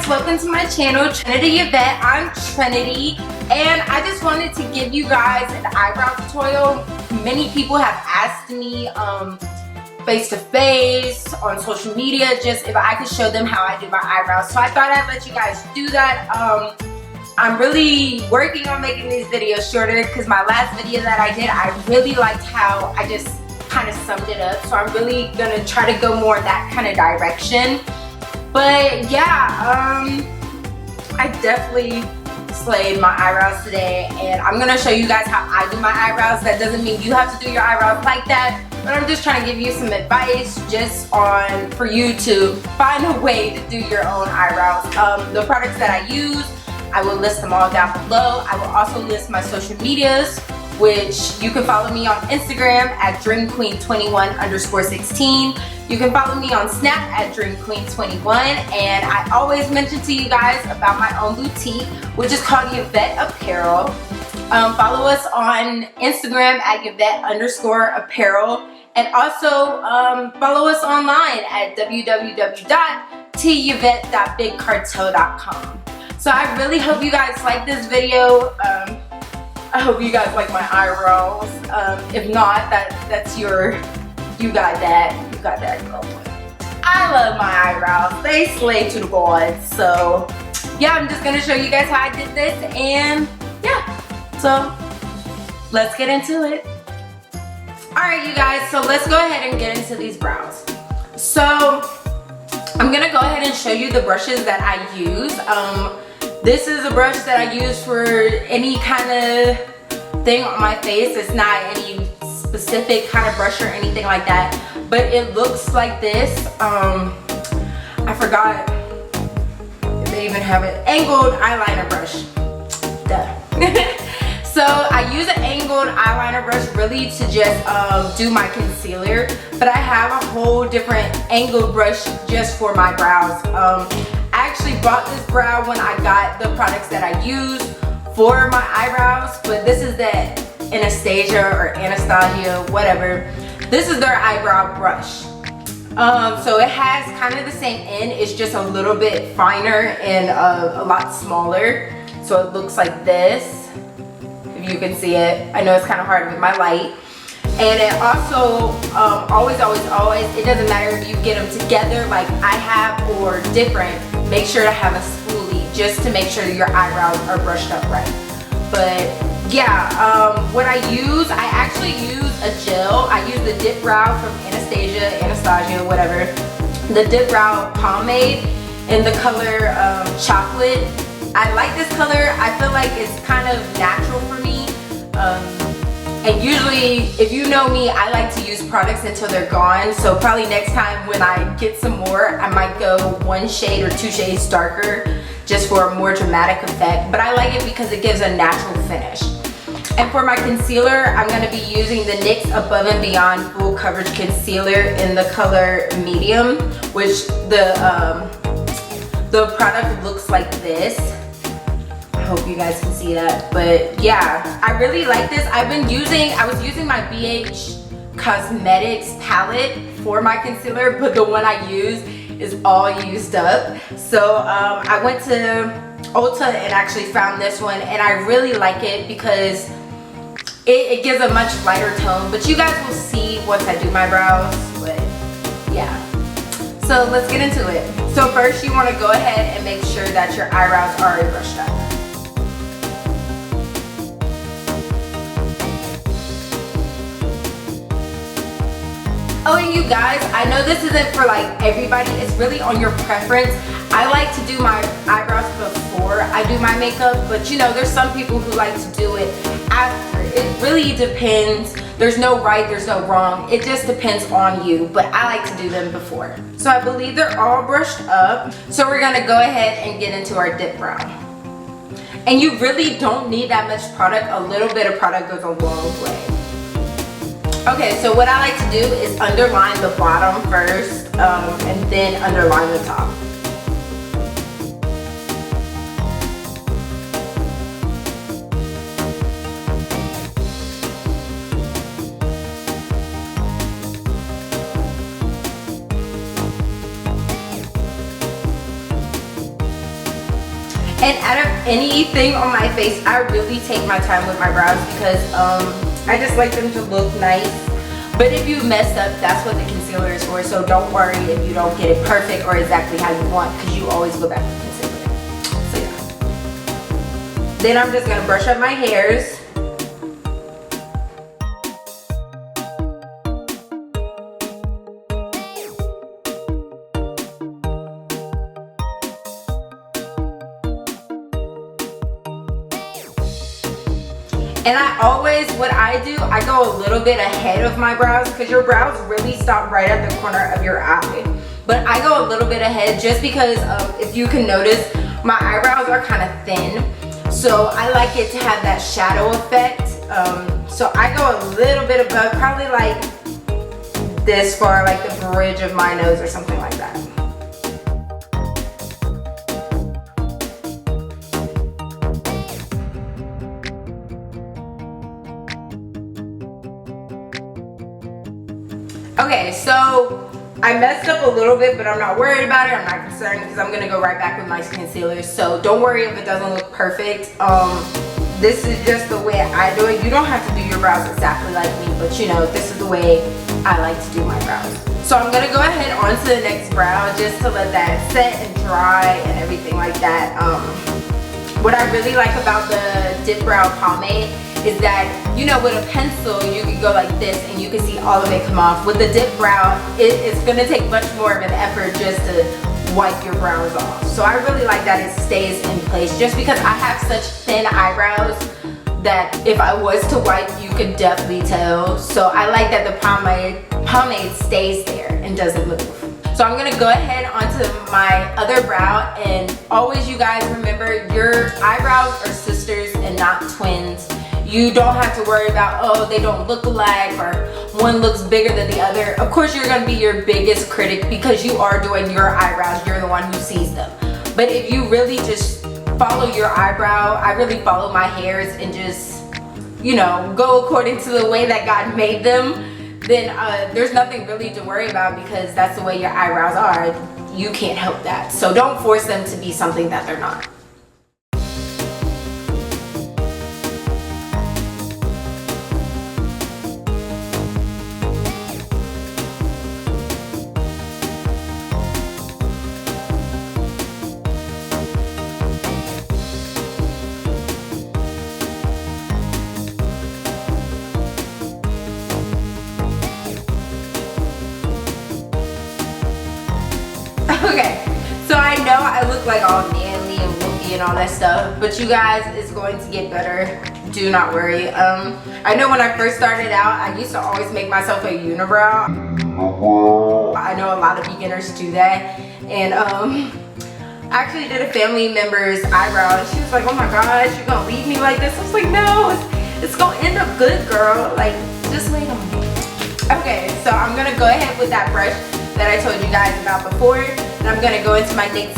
guys, welcome to my channel, Trinity Yvette. I'm Trinity, and I just wanted to give you guys an eyebrow tutorial. Many people have asked me face to face on social media just if I could show them how I do my eyebrows, so I thought I'd let you guys do that. I'm really working on making these videos shorter because my last video that I did, I really liked how I just kind of summed it up, so I'm really gonna try to go more in that kind of direction. But yeah, I definitely slayed my eyebrows today, and I'm gonna show you guys how I do my eyebrows. That doesn't mean you have to do your eyebrows like that, but I'm just trying to give you some advice just on for you to find a way to do your own eyebrows. The products that I use, I will list them all down below. I will also list my social medias, which you can follow me on Instagram at DreamQueen21_16. You can follow me on Snap at DreamQueen21, and I always mention to you guys about my own boutique, which is called Yvette Apparel. Follow us on Instagram at Yvette_apparel, and also follow us online at www.tyvette.bigcartel.com. So I really hope you guys like this video. I hope you guys like my eyebrows. If not, that's your, you got that girl. I love my eyebrows. They slay to the gods. So yeah, I'm just gonna show you guys how I did this, and yeah, so let's get into it. Alright you guys, so let's go ahead and get into these brows. So I'm gonna go ahead and show you the brushes that I use. This is a brush that I use for any kind of thing on my face. It's not any specific kind of brush or anything like that, but it looks like this. I forgot if they even have an angled eyeliner brush. Duh. So I use an angled eyeliner brush really to just do my concealer, but I have a whole different angled brush just for my brows. I actually bought this brow when I got the products that I use for my eyebrows, but this is the Anastasia or Anastasia, whatever. This is their eyebrow brush. So it has kind of the same end, it's just a little bit finer and a lot smaller. So it looks like this, if you can see it. I know it's kind of hard with my light. And it also, always, it doesn't matter if you get them together like I have or different, make sure to have a spoolie just to make sure your eyebrows are brushed up right. But yeah, what I use, I actually use a gel. I use the Dipbrow from Anastasia, whatever. The Dipbrow Pomade in the color Chocolate. I like this color. I feel like it's kind of natural for me. And usually, if you know me, I like to use products until they're gone. So probably next time when I get some more, I might go 1 shade or 2 shades darker just for a more dramatic effect. But I like it because it gives a natural finish. And for my concealer, I'm going to be using the NYX Above and Beyond Full Coverage Concealer in the color Medium, which the product looks like this. I hope you guys can see that, but yeah, I really like this. I was using my BH Cosmetics palette for my concealer, but the one I use is all used up. So I went to Ulta and actually found this one, and I really like it because it gives a much lighter tone, but you guys will see once I do my brows. But yeah, so let's get into it. So first you want to go ahead and make sure that your eyebrows are already brushed up. Oh, and you guys, I know this isn't for like everybody, it's really on your preference. I like to do my eyebrows before I do my makeup, but you know, there's some people who like to do it after. It really depends. There's no right, there's no wrong. It just depends on you, but I like to do them before. So I believe they're all brushed up. So we're gonna go ahead and get into our dip brow. And you really don't need that much product. A little bit of product goes a long way. Okay, so what I like to do is underline the bottom first, and then underline the top. anything on my face, I really take my time with my brows because I just like them to look nice. But if you messed up, that's what the concealer is for. So don't worry if you don't get it perfect or exactly how you want, because you always go back to concealer. So yeah. Then I'm just gonna brush up my hairs. And I always, what I do, I go a little bit ahead of my brows because your brows really stop right at the corner of your eye. But I go a little bit ahead just because if you can notice, my eyebrows are kind of thin. So I like it to have that shadow effect. So I go a little bit above, probably like this far, like the bridge of my nose or something like that. Okay, so I messed up a little bit, but I'm not worried about it. I'm not concerned because I'm gonna go right back with my concealer. So don't worry if it doesn't look perfect. This is just the way I do it. You don't have to do your brows exactly like me, but you know, this is the way I like to do my brows. So I'm gonna go ahead onto the next brow just to let that set and dry and everything like that. What I really like about the Dipbrow pomade is that, you know, with a pencil you can go like this and you can see all of it come off. With the Dipbrow, it's gonna take much more of an effort just to wipe your brows off. So I really like that it stays in place, just because I have such thin eyebrows that if I was to wipe, you could definitely tell. So I like that the pomade stays there and doesn't move. So I'm gonna go ahead onto my other brow, and always, you guys, remember your eyebrows are sisters and not twins. You don't have to worry about, oh, they don't look alike or one looks bigger than the other. Of course, you're gonna be your biggest critic because you are doing your eyebrows. You're the one who sees them. But if you really just follow your eyebrow, I really follow my hairs and just, you know, go according to the way that God made them, then there's nothing really to worry about because that's the way your eyebrows are. You can't help that. So don't force them to be something that they're not. Okay, so I know I look like all manly and whoopy and all that stuff, but you guys, it's going to get better. Do not worry. I know when I first started out, I used to always make myself a unibrow. I know a lot of beginners do that, and I actually did a family member's eyebrow, and she was like, "Oh my gosh, you're gonna leave me like this?" I was like, "No, it's gonna end up good, girl. Like, just wait on me." Okay, so I'm gonna go ahead with that brush that I told you guys about before, and I'm gonna go into my NYX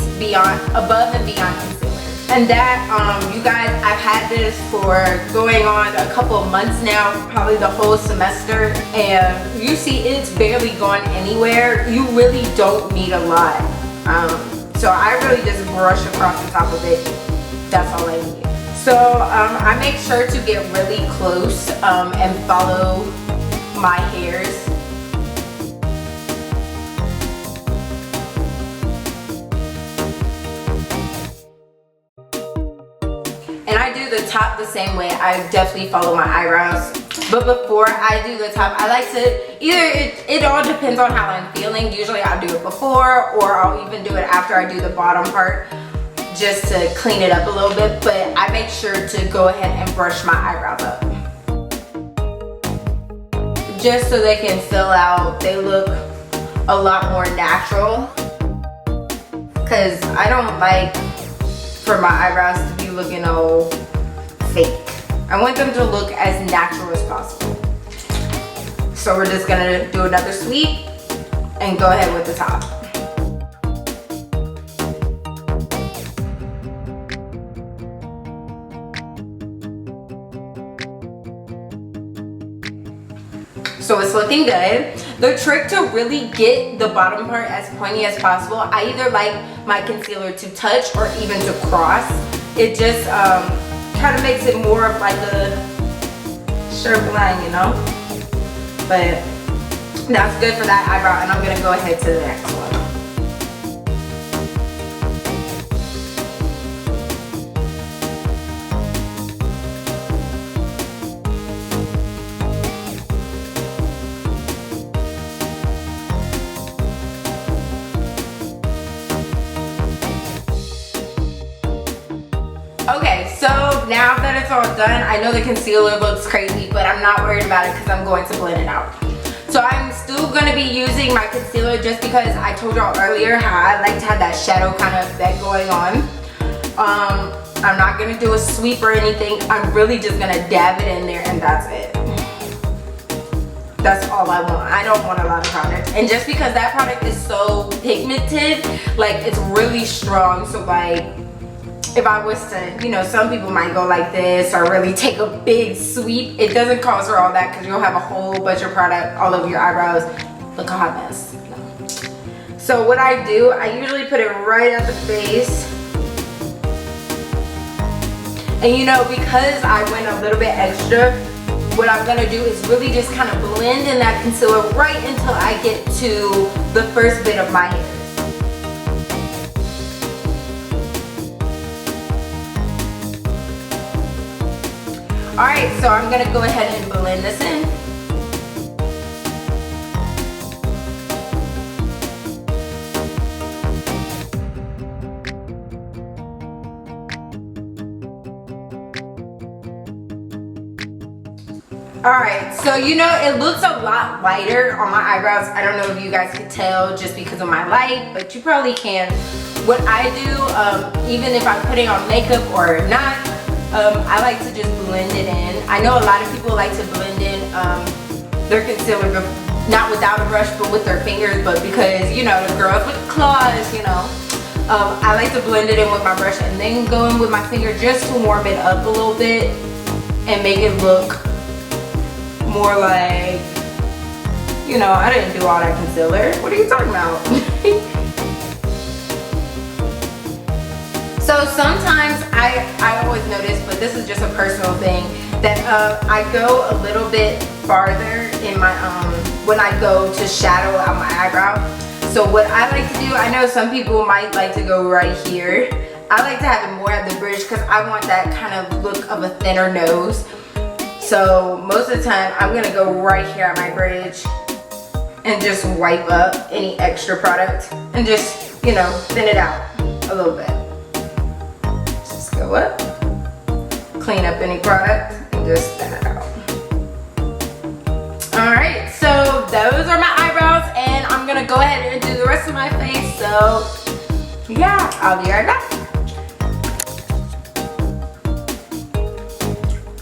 Above and Beyond concealer. And that, you guys, I've had this for going on a couple of months now, probably the whole semester, and you see it's barely gone anywhere. You really don't need a lot. So I really just brush across the top of it. That's all I need. So I make sure to get really close and follow my hairs. And I do the top the same way. I definitely follow my eyebrows. But before I do the top, I like to, it all depends on how I'm feeling. Usually I'll do it before, or I'll even do it after I do the bottom part, just to clean it up a little bit. But I make sure to go ahead and brush my eyebrows up, just so they can fill out. They look a lot more natural, because I don't like for my eyebrows to be looking all fake. I want them to look as natural as possible. So we're just gonna do another sweep and go ahead with the top. So it's looking good. The trick to really get the bottom part as pointy as possible, I either like my concealer to touch or even to cross. it just kind of makes it more of like a sharp line, you know. But that's good for that eyebrow, and I'm gonna go ahead to the next one. Okay, so now that it's all done, I know the concealer looks crazy, but I'm not worried about it because I'm going to blend it out. So I'm still going to be using my concealer just because I told y'all earlier how I like to have that shadow kind of effect going on. I'm not going to do a sweep or anything. I'm really just going to dab it in there, and that's it. That's all I want. I don't want a lot of product. And just because that product is so pigmented, like it's really strong, so like if I was to, you know, some people might go like this or really take a big sweep. It doesn't cause for all that because you'll have a whole bunch of product all over your eyebrows. Look a hot mess. No. So what I do, I usually put it right at the face. And you know, because I went a little bit extra, what I'm gonna do is really just kind of blend in that concealer right until I get to the first bit of my hair. Alright, so I'm going to go ahead and blend this in. Alright, so you know, it looks a lot lighter on my eyebrows. I don't know if you guys can tell just because of my light, but you probably can. What I do, even if I'm putting on makeup or not, I like to just blend it in. I know a lot of people like to blend in their concealer, not without a brush, but with their fingers. But because, you know, the girls with claws, you know, I like to blend it in with my brush and then go in with my finger just to warm it up a little bit and make it look more like, you know, I didn't do all that concealer. What are you talking about? So sometimes I always notice, but this is just a personal thing, that I go a little bit farther in my when I go to shadow out my eyebrow. So what I like to do, I know some people might like to go right here. I like to have it more at the bridge because I want that kind of look of a thinner nose. So most of the time I'm gonna go right here at my bridge and just wipe up any extra product and just, you know, thin it out a little bit. Go up, clean up any product, and just thin it out. Alright, so those are my eyebrows, and I'm gonna go ahead and do the rest of my face. So yeah, I'll be right back.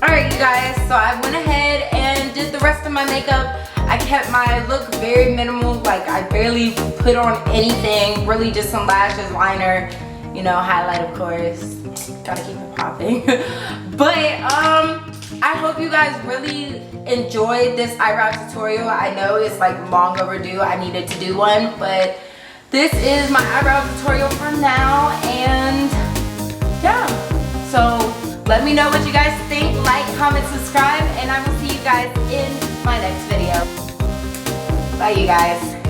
Alright you guys, so I went ahead and did the rest of my makeup. I kept my look very minimal, like I barely put on anything, really just some lashes, liner, you know, highlight of course. Gotta keep it popping. But I hope you guys really enjoyed this eyebrow tutorial. I know it's like long overdue. I needed to do one, but this is my eyebrow tutorial for now. And yeah, so let me know what you guys think. Like, comment, subscribe, and I will see you guys in my next video. Bye you guys.